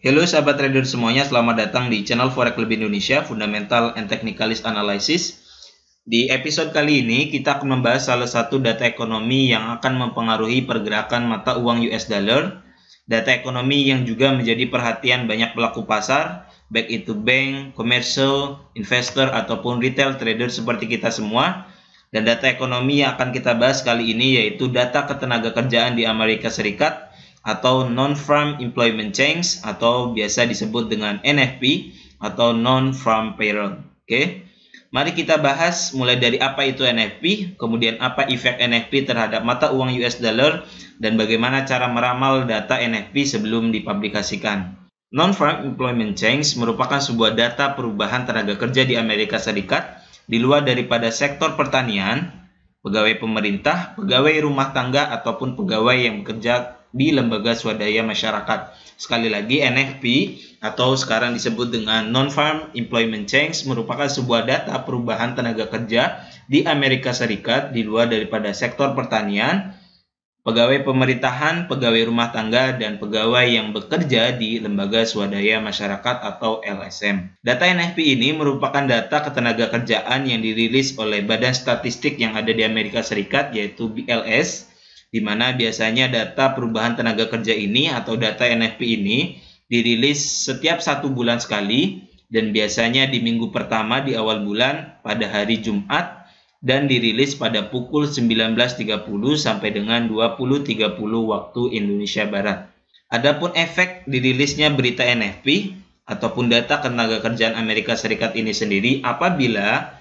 Halo sahabat trader semuanya, selamat datang di channel Forex Club Indonesia, Fundamental and Technicalist Analysis. Di episode kali ini kita akan membahas salah satu data ekonomi yang akan mempengaruhi pergerakan mata uang US dollar. Data ekonomi yang juga menjadi perhatian banyak pelaku pasar, baik itu bank, commercial, investor, ataupun retail trader seperti kita semua. Dan data ekonomi yang akan kita bahas kali ini yaitu data ketenagakerjaan di Amerika Serikat atau Non-Farm Employment Change atau biasa disebut dengan NFP atau Non-Farm Payroll. Oke. Mari kita bahas mulai dari apa itu NFP, kemudian apa efek NFP terhadap mata uang US dollar, dan bagaimana cara meramal data NFP sebelum dipublikasikan. Non-Farm Employment Change merupakan sebuah data perubahan tenaga kerja di Amerika Serikat di luar daripada sektor pertanian, pegawai pemerintah, pegawai rumah tangga, ataupun pegawai yang bekerja di lembaga swadaya masyarakat. Sekali lagi, NFP atau sekarang disebut dengan Non-Farm Employment Change merupakan sebuah data perubahan tenaga kerja di Amerika Serikat di luar daripada sektor pertanian, pegawai pemerintahan, pegawai rumah tangga, dan pegawai yang bekerja di lembaga swadaya masyarakat atau LSM. Data NFP ini merupakan data ketenaga kerjaan yang dirilis oleh Badan Statistik yang ada di Amerika Serikat yaitu BLS, di mana biasanya data perubahan tenaga kerja ini atau data NFP ini dirilis setiap 1 bulan sekali, dan biasanya di minggu pertama di awal bulan pada hari Jumat dan dirilis pada pukul 19.30 sampai dengan 20.30 waktu Indonesia Barat. Adapun efek dirilisnya berita NFP ataupun data ketenaga kerjaan Amerika Serikat ini sendiri apabila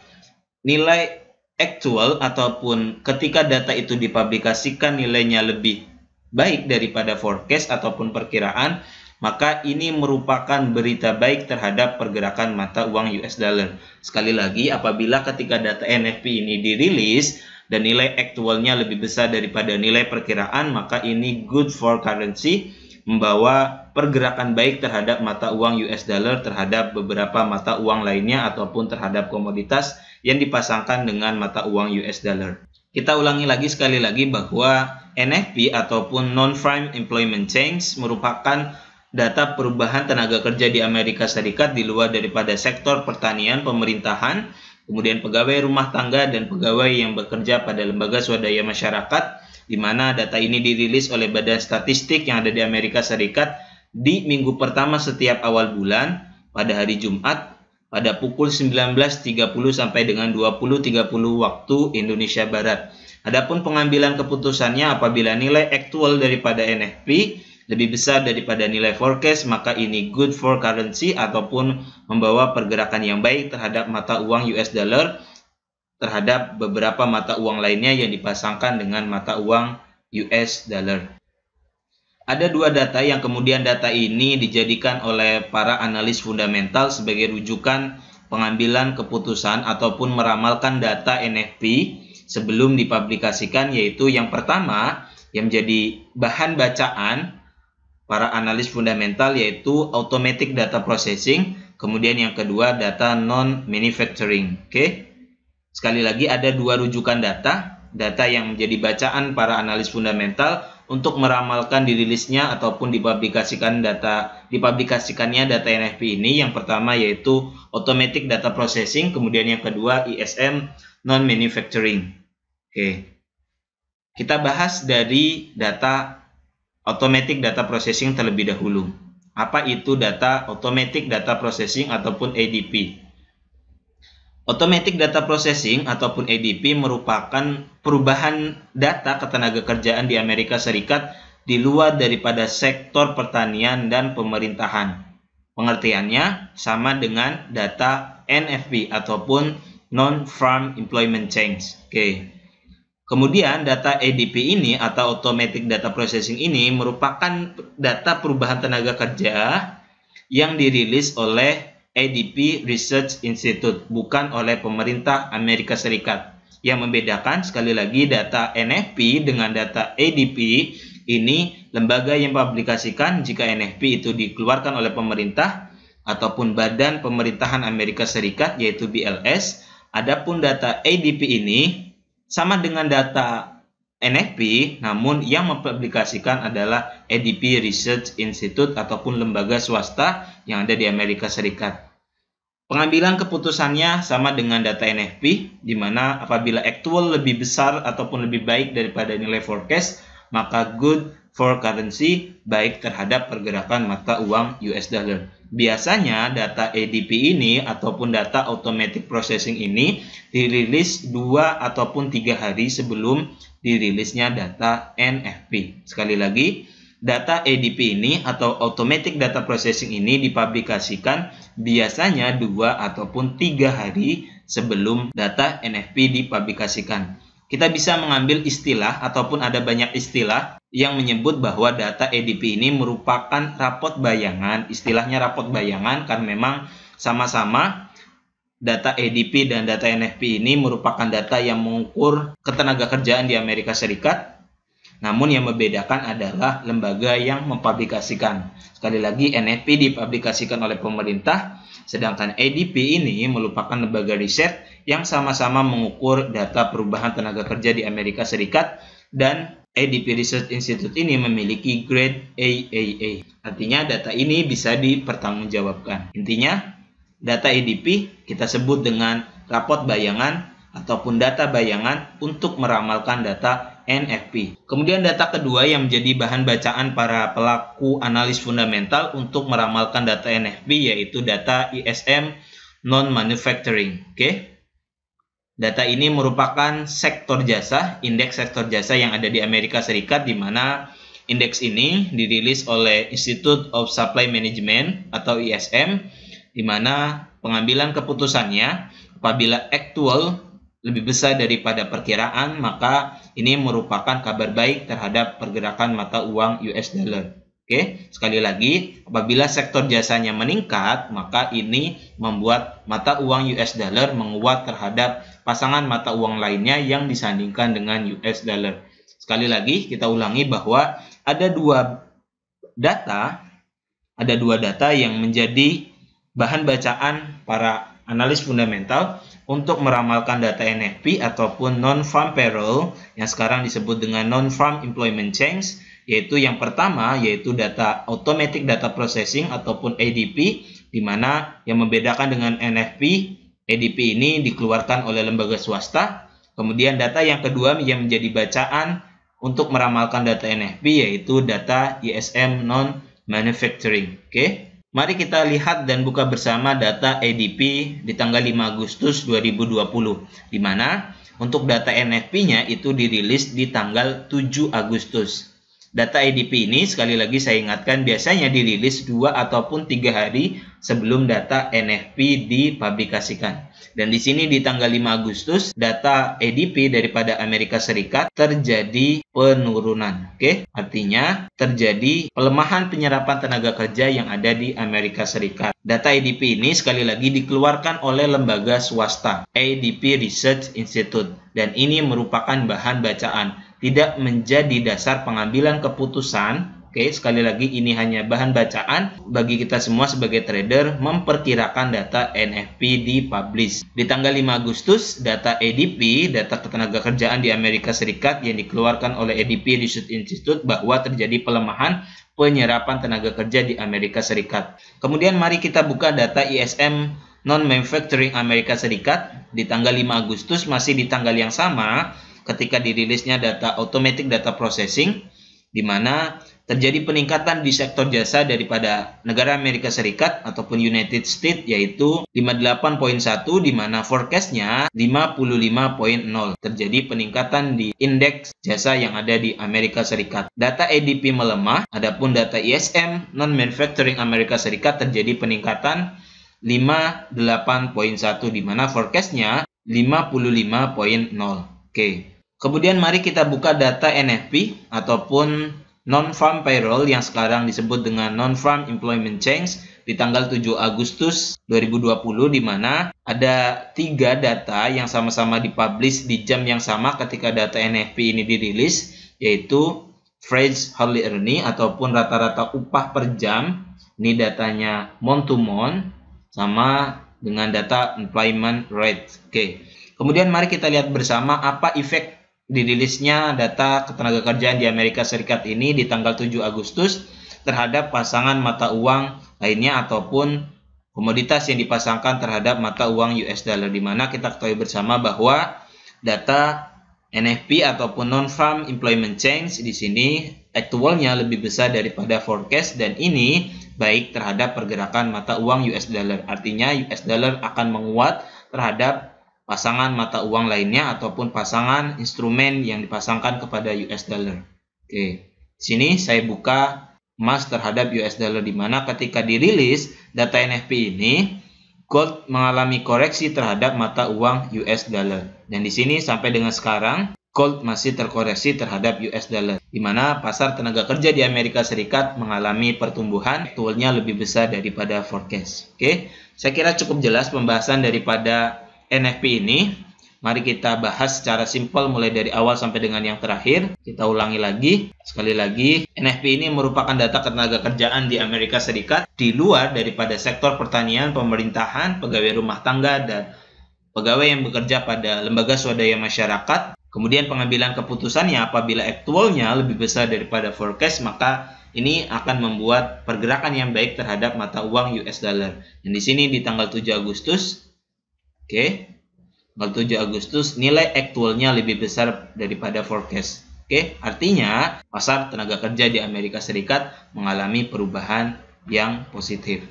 nilai actual ataupun ketika data itu dipublikasikan nilainya lebih baik daripada forecast ataupun perkiraan, maka ini merupakan berita baik terhadap pergerakan mata uang US dollar. Sekali lagi, apabila ketika data NFP ini dirilis dan nilai aktualnya lebih besar daripada nilai perkiraan, maka ini good for currency, membawa pergerakan baik terhadap mata uang US dollar terhadap beberapa mata uang lainnya ataupun terhadap komoditas yang dipasangkan dengan mata uang US dollar. Kita ulangi lagi sekali lagi bahwa NFP ataupun Non-Farm Employment Change merupakan data perubahan tenaga kerja di Amerika Serikat di luar daripada sektor pertanian, pemerintahan, kemudian pegawai rumah tangga, dan pegawai yang bekerja pada lembaga swadaya masyarakat, di mana data ini dirilis oleh Badan Statistik yang ada di Amerika Serikat di minggu pertama setiap awal bulan pada hari Jumat pada pukul 19.30 sampai dengan 20.30 waktu Indonesia Barat. Adapun pengambilan keputusannya apabila nilai aktual daripada NFP lebih besar daripada nilai forecast, maka ini good for currency ataupun membawa pergerakan yang baik terhadap mata uang US dollar terhadap beberapa mata uang lainnya yang dipasangkan dengan mata uang US dollar. Ada dua data yang kemudian data ini dijadikan oleh para analis fundamental sebagai rujukan pengambilan keputusan ataupun meramalkan data NFP sebelum dipublikasikan, yaitu yang pertama yang menjadi bahan bacaan para analis fundamental yaitu automatic data processing, kemudian yang kedua data non-manufacturing. Oke. Sekali lagi ada dua rujukan data yang menjadi bacaan para analis fundamental untuk meramalkan dirilisnya ataupun dipublikasikannya data NFP ini. Yang pertama yaitu automatic data processing, kemudian yang kedua ISM non-manufacturing. Oke. Kita bahas dari data automatic data processing terlebih dahulu. Apa itu data automatic data processing ataupun ADP? Automatic data processing ataupun ADP merupakan perubahan data ketenaga kerjaan di Amerika Serikat di luar daripada sektor pertanian dan pemerintahan. Pengertiannya sama dengan data NFP ataupun Non-Farm Employment Change. Oke. Kemudian data ADP ini atau Automatic Data Processing ini merupakan data perubahan tenaga kerja yang dirilis oleh ADP Research Institute, bukan oleh pemerintah Amerika Serikat. Yang membedakan sekali lagi data NFP dengan data ADP ini lembaga yang mempublikasikan jika NFP itu dikeluarkan oleh pemerintah ataupun badan pemerintahan Amerika Serikat yaitu BLS. Adapun data ADP ini sama dengan data NFP, namun yang mempublikasikan adalah ADP Research Institute ataupun lembaga swasta yang ada di Amerika Serikat. Pengambilan keputusannya sama dengan data NFP, di mana apabila actual lebih besar ataupun lebih baik daripada nilai forecast, maka good for currency, baik terhadap pergerakan mata uang US dollar. Biasanya data ADP ini ataupun data automatic processing ini dirilis 2 ataupun 3 hari sebelum dirilisnya data NFP. Sekali lagi, data ADP ini atau automatic data processing ini dipublikasikan biasanya 2 ataupun 3 hari sebelum data NFP dipublikasikan. Kita bisa mengambil istilah ataupun ada banyak istilah yang menyebut bahwa data ADP ini merupakan rapot bayangan. Istilahnya rapot bayangan karena memang sama-sama data ADP dan data NFP ini merupakan data yang mengukur ketenagakerjaan di Amerika Serikat. Namun yang membedakan adalah lembaga yang mempublikasikan. Sekali lagi, NFP dipublikasikan oleh pemerintah, sedangkan ADP ini merupakan lembaga riset yang sama-sama mengukur data perubahan tenaga kerja di Amerika Serikat, dan ADP Research Institute ini memiliki grade AAA. Artinya data ini bisa dipertanggungjawabkan. Intinya, data ADP kita sebut dengan rapot bayangan ataupun data bayangan untuk meramalkan data NFP. Kemudian data kedua yang menjadi bahan bacaan para pelaku analis fundamental untuk meramalkan data NFP yaitu data ISM non-manufacturing. Data ini merupakan sektor jasa, indeks sektor jasa yang ada di Amerika Serikat, di mana indeks ini dirilis oleh Institute of Supply Management atau ISM, di mana pengambilan keputusannya apabila actual lebih besar daripada perkiraan, maka ini merupakan kabar baik terhadap pergerakan mata uang US dollar. Sekali lagi, apabila sektor jasanya meningkat, maka ini membuat mata uang US dollar menguat terhadap pasangan mata uang lainnya yang disandingkan dengan US dollar. Sekali lagi, kita ulangi bahwa ada dua data yang menjadi bahan bacaan para analis fundamental untuk meramalkan data NFP ataupun non-farm payroll yang sekarang disebut dengan non-farm employment change, yaitu yang pertama yaitu data automatic data processing ataupun ADP, di mana yang membedakan dengan NFP, ADP ini dikeluarkan oleh lembaga swasta. Kemudian data yang kedua yang menjadi bacaan untuk meramalkan data NFP yaitu data ISM non-manufacturing. Mari kita lihat dan buka bersama data ADP di tanggal 5 Agustus 2020, di mana untuk data NFP-nya itu dirilis di tanggal 7 Agustus. Data ADP ini sekali lagi saya ingatkan biasanya dirilis 2 ataupun 3 hari sebelum data NFP dipublikasikan. Dan di sini di tanggal 5 Agustus data ADP daripada Amerika Serikat terjadi penurunan. Artinya terjadi pelemahan penyerapan tenaga kerja yang ada di Amerika Serikat. Data ADP ini sekali lagi dikeluarkan oleh lembaga swasta, ADP Research Institute, dan ini merupakan bahan bacaan, tidak menjadi dasar pengambilan keputusan. Sekali lagi ini hanya bahan bacaan bagi kita semua sebagai trader memperkirakan data NFP dipublish. Di tanggal 5 Agustus, data ADP, data ketenagakerjaan di Amerika Serikat yang dikeluarkan oleh ADP Research Institute bahwa terjadi pelemahan penyerapan tenaga kerja di Amerika Serikat. Kemudian mari kita buka data ISM non-manufacturing Amerika Serikat di tanggal 5 Agustus, masih di tanggal yang sama ketika dirilisnya data automatic data processing, di mana terjadi peningkatan di sektor jasa daripada negara Amerika Serikat ataupun United States yaitu 58.1, di mana forecastnya 55.0. Terjadi peningkatan di indeks jasa yang ada di Amerika Serikat. Data ADP melemah, adapun data ISM non-manufacturing Amerika Serikat terjadi peningkatan 58.1, di mana forecastnya 55.0. Kemudian mari kita buka data NFP ataupun non-farm payroll yang sekarang disebut dengan non-farm employment change di tanggal 7 Agustus 2020, di mana ada 3 data yang sama-sama dipublish di jam yang sama ketika data NFP ini dirilis, yaitu Average Hourly Earning ataupun rata-rata upah per jam. Ini datanya month to month sama dengan data employment rate. Kemudian mari kita lihat bersama apa efek dirilisnya data ketenagakerjaan di Amerika Serikat ini di tanggal 7 Agustus terhadap pasangan mata uang lainnya ataupun komoditas yang dipasangkan terhadap mata uang US dollar, di mana kita ketahui bersama bahwa data NFP ataupun non-farm employment change di sini aktualnya lebih besar daripada forecast, dan ini baik terhadap pergerakan mata uang US dollar. Artinya US dollar akan menguat terhadap pasangan mata uang lainnya ataupun pasangan instrumen yang dipasangkan kepada US dollar. Oke, sini saya buka emas terhadap US dollar, di mana ketika dirilis data NFP ini, gold mengalami koreksi terhadap mata uang US dollar. Dan di sini sampai dengan sekarang gold masih terkoreksi terhadap US dollar, di mana pasar tenaga kerja di Amerika Serikat mengalami pertumbuhan aktualnya lebih besar daripada forecast. Oke, saya kira cukup jelas pembahasan daripada NFP ini. Mari kita bahas secara simpel mulai dari awal sampai dengan yang terakhir. Kita ulangi lagi, sekali lagi, NFP ini merupakan data ketenagakerjaan di Amerika Serikat di luar daripada sektor pertanian, pemerintahan, pegawai rumah tangga, dan pegawai yang bekerja pada lembaga swadaya masyarakat. Kemudian pengambilan keputusannya apabila aktualnya lebih besar daripada forecast, maka ini akan membuat pergerakan yang baik terhadap mata uang US dollar. Dan di sini di tanggal 7 Agustus, oke, tanggal 7 Agustus nilai aktualnya lebih besar daripada forecast. Oke, artinya pasar tenaga kerja di Amerika Serikat mengalami perubahan yang positif.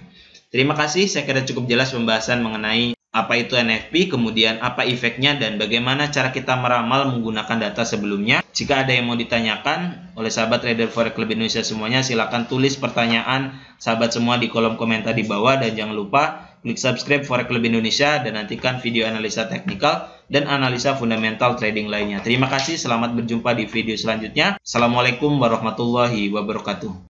Terima kasih, saya kira cukup jelas pembahasan mengenai apa itu NFP, kemudian apa efeknya, dan bagaimana cara kita meramal menggunakan data sebelumnya. Jika ada yang mau ditanyakan oleh sahabat trader Forex Club Indonesia semuanya, silakan tulis pertanyaan sahabat semua di kolom komentar di bawah, dan jangan lupa klik subscribe Forex Club Indonesia dan nantikan video analisa teknikal dan analisa fundamental trading lainnya. Terima kasih, selamat berjumpa di video selanjutnya. Assalamualaikum warahmatullahi wabarakatuh.